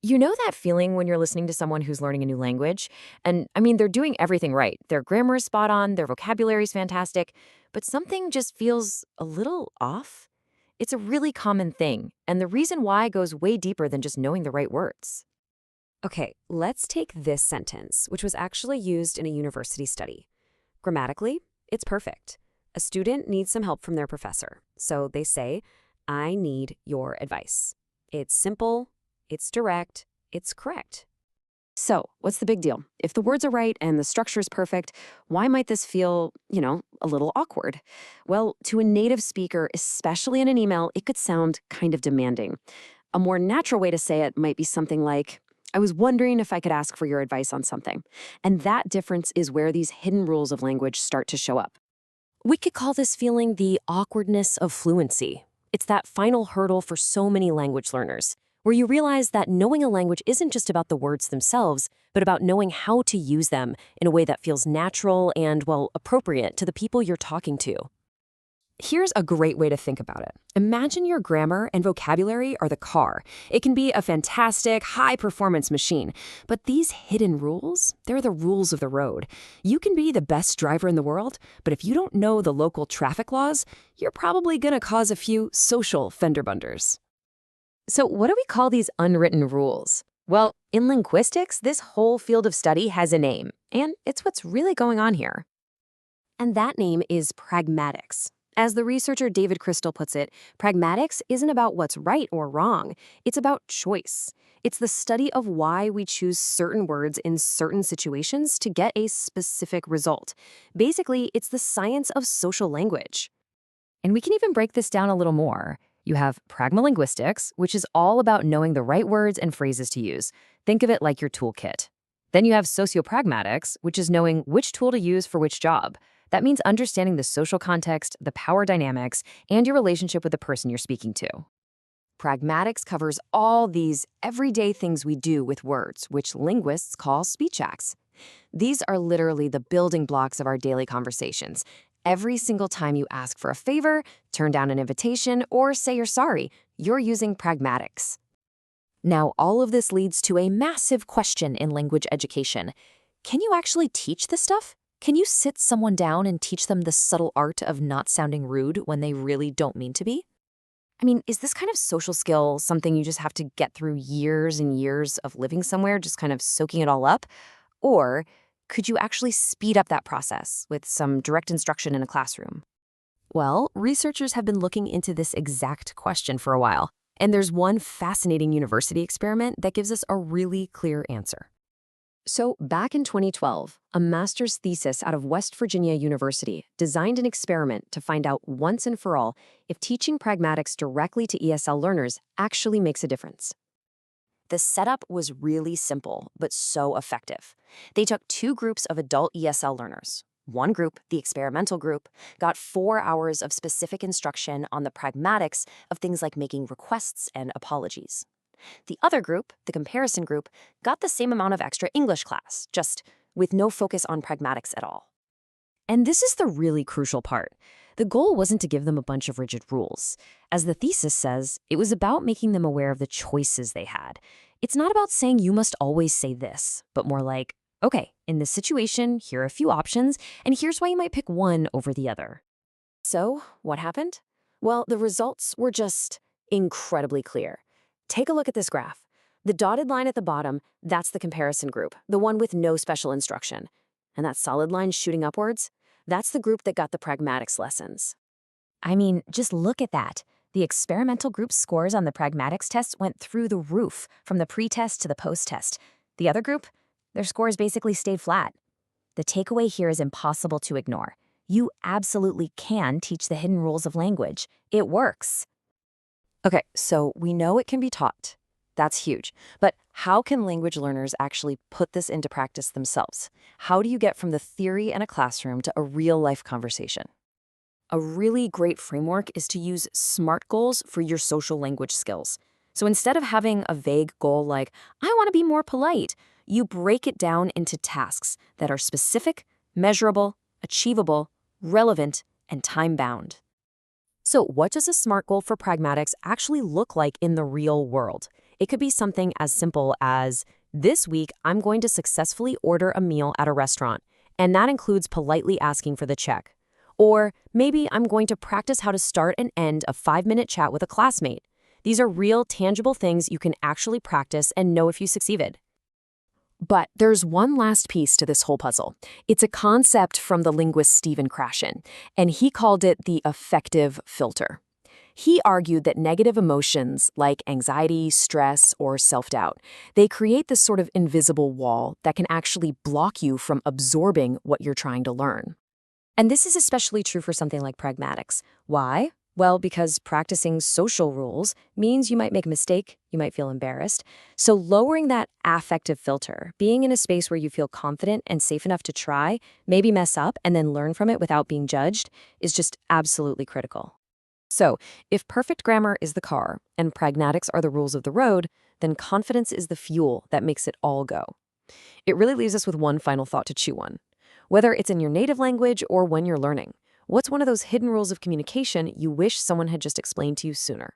You know that feeling when you're listening to someone who's learning a new language? And I mean, they're doing everything right. Their grammar is spot on, their vocabulary is fantastic, but something just feels a little off? It's a really common thing, and the reason why goes way deeper than just knowing the right words. Okay, let's take this sentence, which was actually used in a university study. Grammatically, it's perfect. A student needs some help from their professor, so they say, I need your advice. It's simple, it's direct, it's correct. So, what's the big deal? If the words are right and the structure is perfect, why might this feel, a little awkward? Well, to a native speaker, especially in an email, it could sound kind of demanding. A more natural way to say it might be something like, I was wondering if I could ask for your advice on something. And that difference is where these hidden rules of language start to show up. We could call this feeling the awkwardness of fluency. It's that final hurdle for so many language learners, where you realize that knowing a language isn't just about the words themselves, but about knowing how to use them in a way that feels natural and, well, appropriate to the people you're talking to. Here's a great way to think about it. Imagine your grammar and vocabulary are the car. It can be a fantastic, high-performance machine, but these hidden rules, they're the rules of the road. You can be the best driver in the world, but if you don't know the local traffic laws, you're probably going to cause a few social fender benders. So, what do we call these unwritten rules? Well, in linguistics, this whole field of study has a name, and it's what's really going on here. And that name is pragmatics. As the researcher David Crystal puts it, pragmatics isn't about what's right or wrong. It's about choice. It's the study of why we choose certain words in certain situations to get a specific result. Basically, it's the science of social language. And we can even break this down a little more. You have pragmalinguistics, which is all about knowing the right words and phrases to use. Think of it like your toolkit. Then you have sociopragmatics, which is knowing which tool to use for which job. That means understanding the social context, the power dynamics, and your relationship with the person you're speaking to. Pragmatics covers all these everyday things we do with words, which linguists call speech acts. These are literally the building blocks of our daily conversations. Every single time you ask for a favor, turn down an invitation, or say you're sorry, you're using pragmatics. Now, all of this leads to a massive question in language education. Can you actually teach this stuff? Can you sit someone down and teach them the subtle art of not sounding rude when they really don't mean to be? I mean, is this kind of social skill something you just have to get through years and years of living somewhere, just kind of soaking it all up? Or could you actually speed up that process with some direct instruction in a classroom? Well, researchers have been looking into this exact question for a while, and there's one fascinating university experiment that gives us a really clear answer. So, back in 2012, a master's thesis out of West Virginia University designed an experiment to find out once and for all if teaching pragmatics directly to ESL learners actually makes a difference. The setup was really simple, but so effective. They took two groups of adult ESL learners. One group, the experimental group, got 4 hours of specific instruction on the pragmatics of things like making requests and apologies. The other group, the comparison group, got the same amount of extra English class, just with no focus on pragmatics at all. And this is the really crucial part. The goal wasn't to give them a bunch of rigid rules. As the thesis says, it was about making them aware of the choices they had. It's not about saying you must always say this, but more like, okay, in this situation, here are a few options, and here's why you might pick one over the other. So, what happened? Well, the results were just incredibly clear. Take a look at this graph. The dotted line at the bottom, that's the comparison group, the one with no special instruction. And that solid line shooting upwards, that's the group that got the pragmatics lessons. I mean, just look at that. The experimental group's scores on the pragmatics test went through the roof, from the pre-test to the post-test. The other group, their scores basically stayed flat. The takeaway here is impossible to ignore. You absolutely can teach the hidden rules of language. It works. Okay, so we know it can be taught. That's huge. But how can language learners actually put this into practice themselves? How do you get from the theory in a classroom to a real-life conversation? A really great framework is to use SMART goals for your social language skills. So instead of having a vague goal like, I want to be more polite, you break it down into tasks that are specific, measurable, achievable, relevant, and time-bound. So what does a SMART goal for pragmatics actually look like in the real world? It could be something as simple as, this week, I'm going to successfully order a meal at a restaurant, and that includes politely asking for the check. Or maybe I'm going to practice how to start and end a 5-minute chat with a classmate. These are real, tangible things you can actually practice and know if you succeeded. But there's one last piece to this whole puzzle. It's a concept from the linguist Stephen Krashen, and he called it the affective filter. He argued that negative emotions like anxiety, stress, or self-doubt, they create this sort of invisible wall that can actually block you from absorbing what you're trying to learn. And this is especially true for something like pragmatics. Why? Well, because practicing social rules means you might make a mistake, you might feel embarrassed. So lowering that affective filter, being in a space where you feel confident and safe enough to try, maybe mess up, and then learn from it without being judged, is just absolutely critical. So, if perfect grammar is the car and pragmatics are the rules of the road, then confidence is the fuel that makes it all go. It really leaves us with one final thought to chew on. Whether it's in your native language or when you're learning, what's one of those hidden rules of communication you wish someone had just explained to you sooner?